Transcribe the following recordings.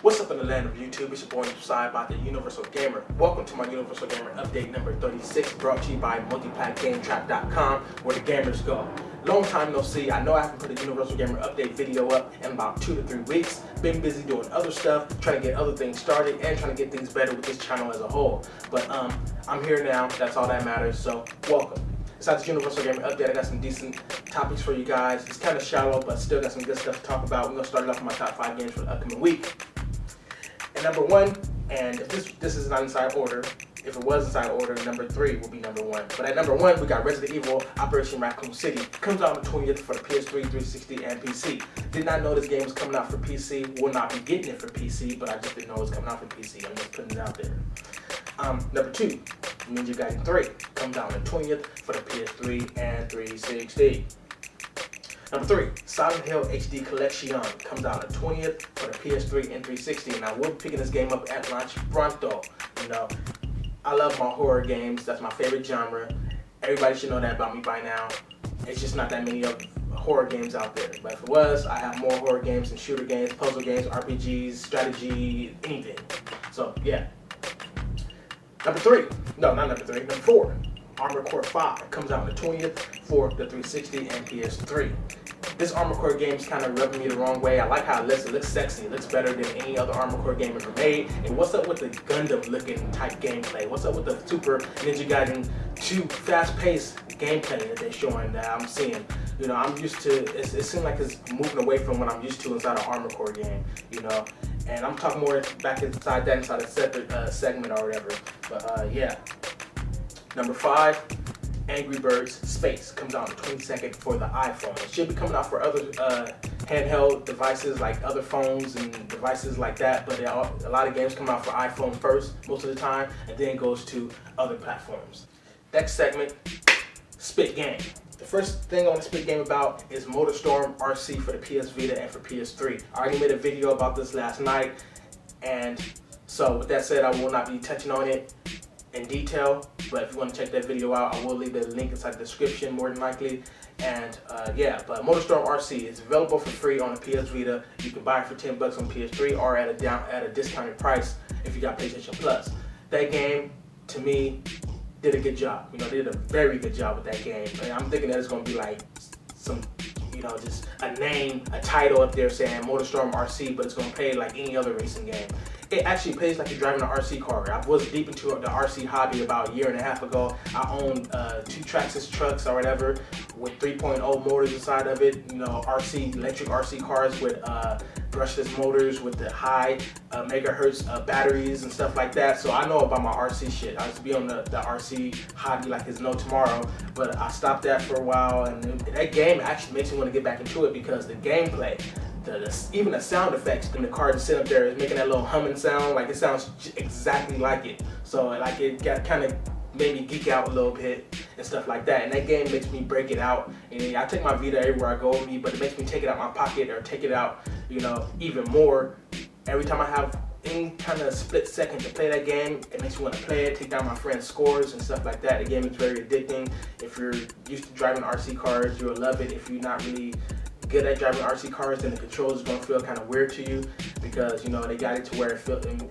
What's up in the land of YouTube? It's your boy Side by the Universal Gamer. Welcome to my Universal Gamer update number 36, brought to you by multiplatgametrap.com, where the gamers go. Long time no see. I know I haven't put a Universal Gamer update video up in about 2 to 3 weeks. Been busy doing other stuff, trying to get other things started, and trying to get things better with this channel as a whole. But I'm here now. That's all that matters. So welcome. Besides the Universal Gamer update, I got some decent topics for you guys. It's kind of shallow, but still got some good stuff to talk about. We're gonna start it off with my top 5 games for the upcoming week. And number 1, and if this is not inside order, if it was inside order, number 3 will be number 1. But at number 1, we got Resident Evil Operation Raccoon City. Comes out on the 20th for the PS3, 360, and PC. Did not know this game was coming out for PC. Will not be getting it for PC, but I just didn't know it was coming out for PC. I'm just putting it out there. Number 2, Ninja Gaiden 3. Comes out on the 20th for the PS3 and 360. Number 3, Silent Hill HD Collection comes out on the 20th for the PS3 and 360, and I will be picking this game up at launch pronto. You know, I love my horror games. That's my favorite genre. Everybody should know that about me by now. It's just not that many of horror games out there. But if it was, I have more horror games and shooter games, puzzle games, RPGs, strategy, anything. So yeah. Number 4, Armored Core 5 comes out on the 20th for the 360 and PS3. This Armored Core game is kind of rubbing me the wrong way. I like how it looks. It looks sexy. It looks better than any other Armored Core game ever made. And what's up with the Gundam-looking type gameplay? What's up with the Super Ninja Gaiden 2 fast-paced gameplay that they're showing that I'm seeing? You know, I'm used to. It seems like it's moving away from what I'm used to inside an Armored Core game. You know, and I'm talking more back inside that, inside a separate segment or whatever. But yeah. Number 5, Angry Birds Space comes out on the 22nd for the iPhone. It should be coming out for other handheld devices like other phones and devices like that, but a lot of games come out for iPhone first most of the time, and then goes to other platforms. Next segment, Spit Game. The first thing I want to spit game about is Motorstorm RC for the PS Vita and for PS3. I already made a video about this last night, and so with that said, I will not be touching on it in detail, but if you want to check that video out, I will leave the link inside the description more than likely. And yeah, but Motorstorm RC is available for free on the PS Vita. You can buy it for $10 on PS3 or at a discounted price if you got PlayStation Plus. That game, to me, did a good job. You know, they did a very good job with that game. And I'm thinking that it's going to be like some, you know, just a name, a title up there saying Motorstorm RC, but it's going to play like any other racing game. It actually plays like you're driving an RC car. I was deep into the RC hobby about a year and a half ago. I owned 2 Traxxas trucks or whatever with 3.0 motors inside of it. You know, electric RC cars with brushless motors with the high megahertz batteries and stuff like that. So I know about my RC shit. I used to be on the RC hobby like there's no tomorrow, but I stopped that for a while, and that game actually makes me want to get back into it because the gameplay, even the sound effects in the car to sit up there is making that little humming sound. Like, it sounds exactly like it. So like it got kind of made me geek out a little bit and stuff like that. And that game makes me break it out. And I take my Vita everywhere I go with me, but it makes me take it out my pocket or take it out, you know, even more. Every time I have any kind of split second to play that game, it makes me want to play it, take down my friends' scores and stuff like that. The game is very addicting. If you're used to driving RC cars, you'll love it. If you're not really good at driving RC cars, then the controls is going to feel kind of weird to you because, you know, they got it to where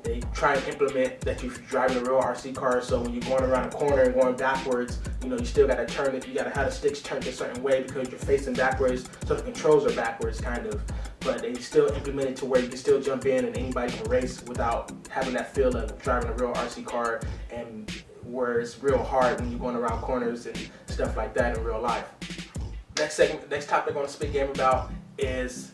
they try and implement that you're driving a real RC car. So when you're going around a corner and going backwards, you know, you still got to turn it. You got to have the sticks turned a certain way because you're facing backwards, so the controls are backwards kind of. But they still implement it to where you can still jump in and anybody can race without having that feel of driving a real RC car, and where it's real hard when you're going around corners and stuff like that in real life. Next topic I want to speak game about is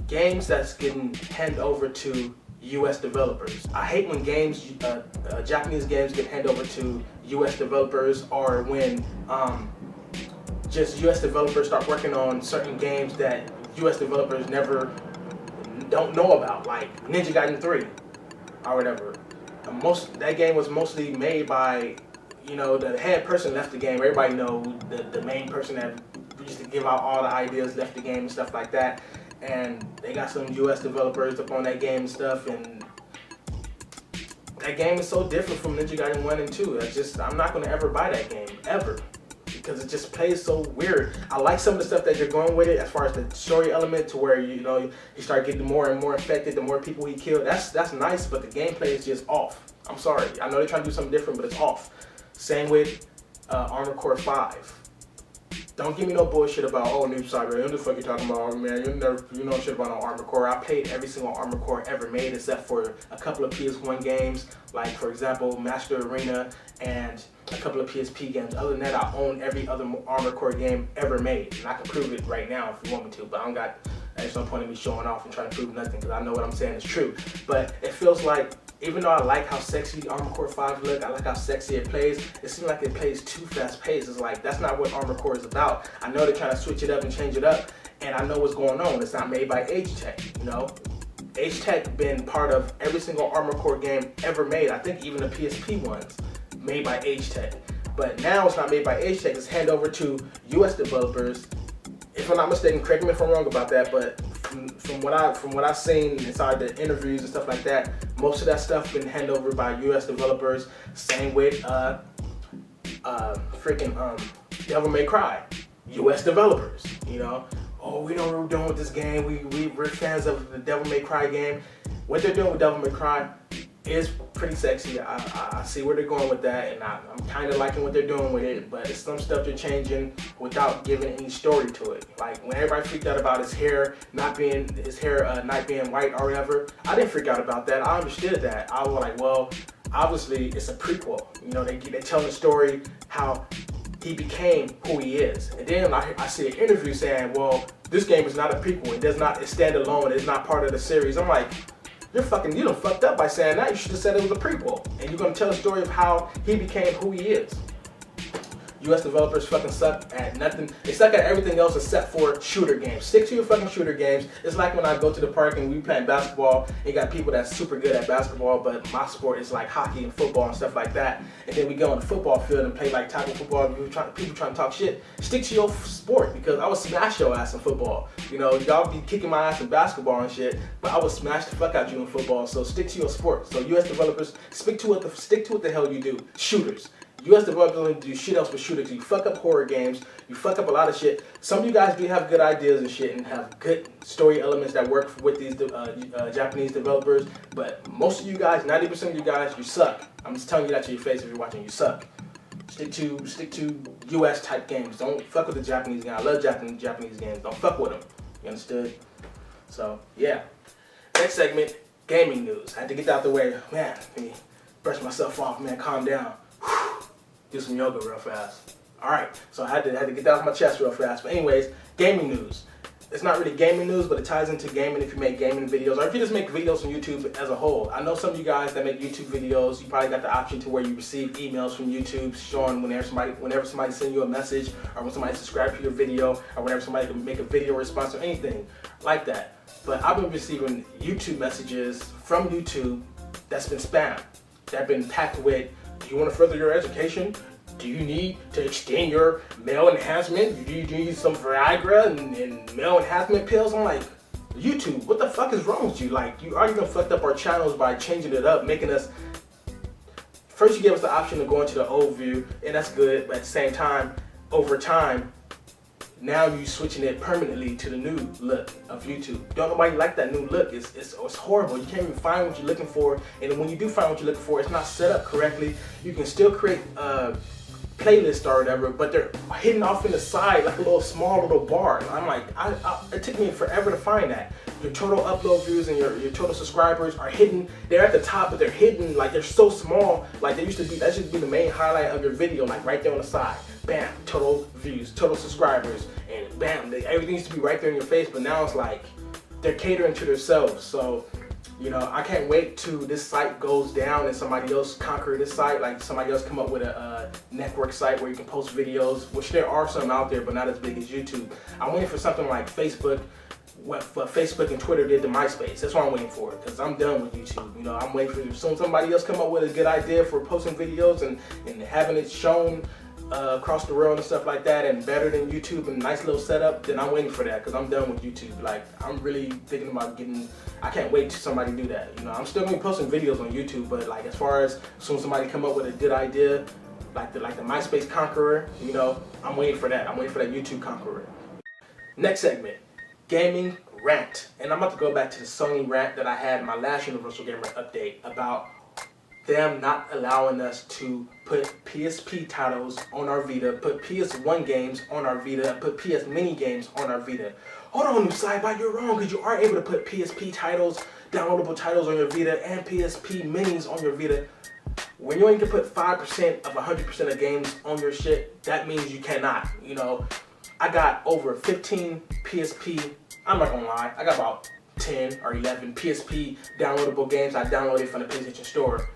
games that's getting handed over to U.S. developers. I hate when games, Japanese games get handed over to U.S. developers, or when just U.S. developers start working on certain games that U.S. developers don't know about, like Ninja Gaiden 3 or whatever. That game was mostly made by, you know, the head person left the game. Everybody know the main person that used to give out all the ideas left the game and stuff like that. And they got some US developers up on that game and stuff, and that game is so different from Ninja Gaiden 1 and 2. I'm not going to ever buy that game, ever. because it just plays so weird. I like some of the stuff that you're going with it as far as the story element, to where you know he start getting more and more infected the more people he killed. That's nice, but the gameplay is just off. I'm sorry. I know they're trying to do something different, but it's off. Same with Armored Core 5. Don't give me no bullshit about, oh, Noob Cyber, what the fuck you talking about, man? You know shit about no Armored Core. I played every single Armored Core ever made, except for a couple of PS1 games, like, for example, Master Arena, and a couple of PSP games. Other than that, I own every other Armored Core game ever made, and I can prove it right now if you want me to, but there's no point in me showing off and trying to prove nothing, because I know what I'm saying is true. But it feels like, even though I like how sexy Armored Core 5 look, I like how sexy it plays, it seems like it plays too fast paced. It's like, that's not what Armored Core is about. I know they're trying to switch it up and change it up, and I know what's going on. It's not made by H-Tech, you know? H-Tech been part of every single Armored Core game ever made. I think even the PSP ones made by H-Tech. But now it's not made by H-Tech, it's handed over to US developers. If I'm not mistaken, correct me if I'm wrong about that, but from what I've seen inside the interviews and stuff like that, most of that stuff been handed over by US developers. Same with Devil May Cry, US developers. You know, oh, we know what we're doing with this game. We're fans of the Devil May Cry game. What they're doing with Devil May Cry is pretty sexy. I see where they're going with that, and I'm kind of liking what they're doing with it, but it's some stuff they're changing without giving any story to it. Like when everybody freaked out about his hair not being white or whatever, I didn't freak out about that. I understood that. I was like, well, obviously it's a prequel. You know, they tell the story how he became who he is, and then I see an interview saying, well, this game is not a prequel. It's stand alone. It's not part of the series. I'm like, you done fucked up by saying that. You should have said it was a prequel. And you're gonna tell the story of how he became who he is. US developers fucking suck at nothing. They suck at everything else except for shooter games. Stick to your fucking shooter games. It's like when I go to the park and we playing basketball, you got people that's super good at basketball, but my sport is like hockey and football and stuff like that. And then we go on the football field and play like tackle football, people trying to talk shit. Stick to your sport, because I would smash your ass in football. You know, y'all be kicking my ass in basketball and shit, but I would smash the fuck out you in football. So stick to your sport. So US developers, stick to what the hell you do. Shooters. US developers don't do shit else but shooters. You fuck up horror games. You fuck up a lot of shit. Some of you guys do have good ideas and shit and have good story elements that work with these Japanese developers. But most of you guys, 90% of you guys, you suck. I'm just telling you that to your face if you're watching. You suck. Stick to US type games. Don't fuck with the Japanese games. I love Japanese games. Don't fuck with them. You understood? So yeah. Next segment, gaming news. I had to get that out the way. Man, let me brush myself off. Man, calm down. Do some yoga real fast. Alright, so I had to get that off my chest real fast. But anyways, gaming news. It's not really gaming news, but it ties into gaming if you make gaming videos, or if you just make videos on YouTube as a whole. I know some of you guys that make YouTube videos, you probably got the option to where you receive emails from YouTube showing whenever somebody sends you a message, or when somebody subscribes to your video, or whenever somebody can make a video response or anything like that. But I've been receiving YouTube messages from YouTube that's been spam, that have been packed with, do you want to further your education? Do you need to extend your male enhancement? Do you need some Viagra and male enhancement pills? I'm like, YouTube, what the fuck is wrong with you? Like, you already done fucked up our channels by changing it up, making us... First you gave us the option to go into the old view, and that's good, but at the same time, over time, now you switching it permanently to the new look of YouTube. Don't nobody like that new look. It's horrible. You can't even find what you're looking for, and when you do find what you're looking for, it's not set up correctly. You can still create playlist or whatever, but they're hidden off in the side like a small little bar. And I'm like, it took me forever to find that. Your total upload views and your total subscribers are hidden. They're at the top, but they're hidden. Like, they're so small. Like, that used to be the main highlight of your video, like right there on the side. Bam, total views, total subscribers, and bam, everything used to be right there in your face. But now it's like they're catering to themselves. So, you know, I can't wait till this site goes down and somebody else conquer this site. Like, somebody else come up with a network site where you can post videos, which there are some out there, but not as big as YouTube. I'm waiting for something like Facebook, what Facebook and Twitter did to MySpace. That's what I'm waiting for, because I'm done with YouTube. You know, I'm waiting for somebody else come up with a good idea for posting videos and having it shown across the world and stuff like that, and better than YouTube and nice little setup. Then I'm waiting for that, because I'm done with YouTube. Like, I'm really thinking about I can't wait till somebody do that. You know, I'm still gonna be posting videos on YouTube, but like, as far as soon as somebody come up with a good idea, like the MySpace Conqueror. You know, I'm waiting for that. I'm waiting for that YouTube Conqueror. Next segment, gaming rant, and I'm about to go back to the Sony rant that I had in my last Universal Gamer update about them not allowing us to put PSP titles on our Vita, put PS1 games on our Vita, and put PS Mini games on our Vita. Hold on, Cyber, you're wrong, because you are able to put PSP titles, downloadable titles on your Vita, and PSP Minis on your Vita. When you only can put 5% of 100% of games on your shit, that means you cannot. You know, I got over 15 PSP, I'm not gonna lie, I got about 10 or 11 PSP downloadable games I downloaded from the PlayStation Store.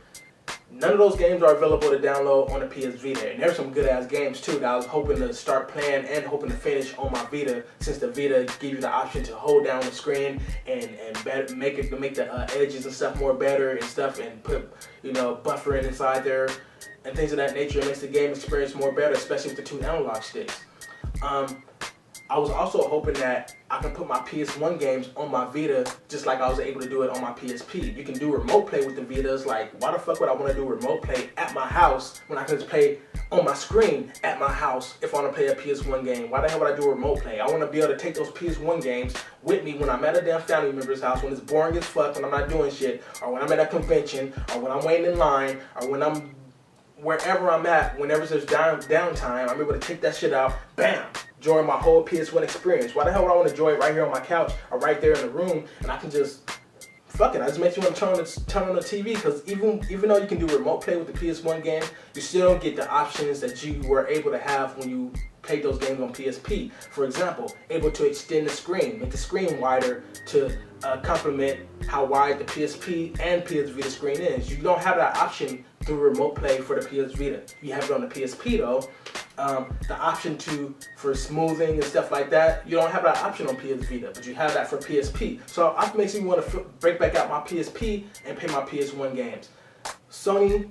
None of those games are available to download on the PS Vita, and there's some good ass games too that I was hoping to start playing and hoping to finish on my Vita, since the Vita gives you the option to hold down the screen and better, make the edges and stuff more better and stuff, and put, you know, buffering inside there and things of that nature. It makes the game experience more better, especially with the 2 analog sticks. I was also hoping that I can put my PS1 games on my Vita just like I was able to do it on my PSP. You can do remote play with the Vitas. Like, why the fuck would I want to do remote play at my house when I can just play on my screen at my house if I want to play a PS1 game? Why the hell would I do remote play? I want to be able to take those PS1 games with me when I'm at a damn family member's house, when it's boring as fuck, when I'm not doing shit, or when I'm at a convention, or when I'm waiting in line, or when I'm wherever I'm at, whenever there's downtime, I'm able to take that shit out, bam, enjoy my whole PS1 experience. Why the hell would I want to enjoy it right here on my couch or right there in the room, and I can just, fuck it, I just makes you want to turn on the TV, because even though you can do remote play with the PS1 game, you still don't get the options that you were able to have when you played those games on PSP. For example, able to extend the screen, make the screen wider to complement how wide the PSP and PS Vita screen is. You don't have that option through remote play for the PS Vita. You have it on the PSP though. The option for smoothing and stuff like that, you don't have that option on PS Vita, but you have that for PSP. So it makes me want to break back out my PSP and play my PS1 games. Sony,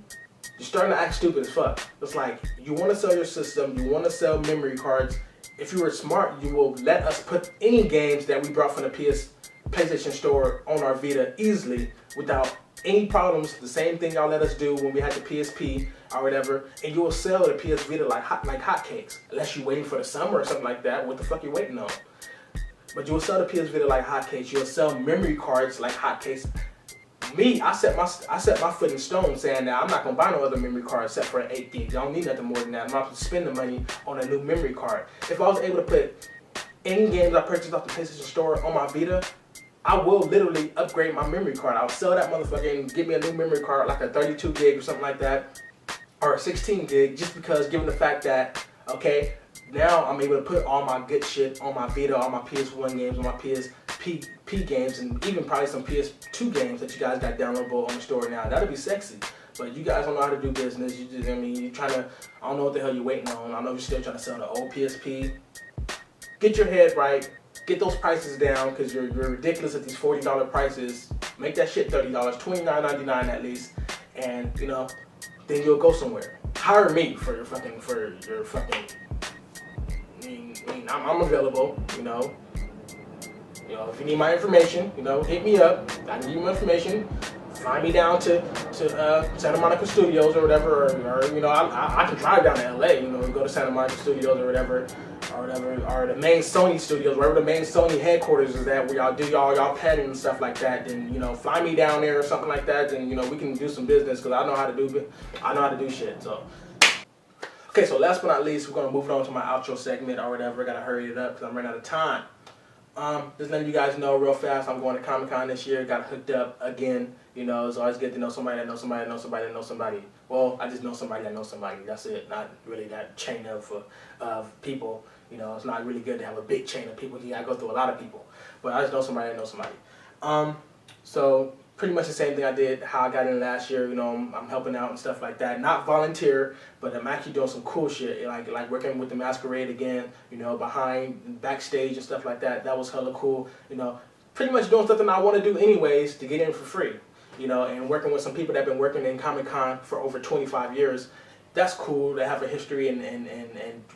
you're starting to act stupid as fuck. It's like, you want to sell your system, you want to sell memory cards. If you were smart, you will let us put any games that we brought from the PlayStation Store on our Vita easily without any problems. The same thing y'all let us do when we had the PSP or whatever, and you will sell the PS Vita like hotcakes. Unless you're waiting for the summer or something like that. What the fuck you waiting on? But you will sell the PS Vita like hotcakes. You'll sell memory cards like hotcakes. Me, I set my foot in stone saying that I'm not gonna buy no other memory card except for an 8 gig. I don't need nothing more than that. I'm not gonna spend the money on a new memory card. If I was able to put any games I purchased off the PlayStation Store on my Vita, I will literally upgrade my memory card. I'll sell that motherfucker and give me a new memory card, like a 32 gig or something like that, or a 16 gig, just because, given the fact that, okay, now I'm able to put all my good shit on my Vita, all my PS1 games, on my PSP games, and even probably some PS2 games that you guys got downloadable on the store now. That'll be sexy. But you guys don't know how to do business. You just, I mean, you're trying to, I don't know what the hell you're waiting on. I know you're still trying to sell the old PSP. Get your head right. Get those prices down, because you're ridiculous at these $40 prices. Make that shit $30, $29.99 at least, and you know, then you'll go somewhere. Hire me for your fucking. I'm available. You know, if you need my information, you know, hit me up. I can give you my information. Fly me down to Santa Monica Studios or whatever, or you know, I can drive down to LA. You know, and go to Santa Monica Studios or whatever. Or the main Sony studios, wherever the main Sony headquarters is at, where y'all do y'all planning and stuff like that. Then, you know, fly me down there or something like that. Then, you know, we can do some business, because I know how to do shit. So, okay, so last but not least, we're gonna move on to my outro segment or whatever. I gotta hurry it up because I'm running out of time. Just letting you guys know real fast, I'm going to Comic-Con this year. Got hooked up again. You know, it's always good to know somebody that knows somebody that knows somebody that knows somebody. Well, I just know somebody that knows somebody. That's it. Not really that chain of people. You know, it's not really good to have a big chain of people. You gotta go through a lot of people. But I just know somebody that knows somebody. So pretty much the same thing I did, how I got in last year. You know, I'm helping out and stuff like that. Not volunteer, but I'm actually doing some cool shit, like working with the Masquerade again. You know, backstage and stuff like that. That was hella cool. You know, pretty much doing something I want to do anyways to get in for free. You know, and working with some people that have been working in Comic-Con for over 25 years. That's cool to have a history and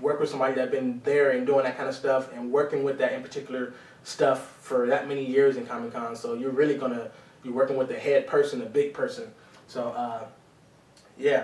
work with somebody that's been there and doing that kind of stuff and working with that in particular stuff for that many years in Comic-Con. So you're really gonna be working with the head person, the big person. So yeah.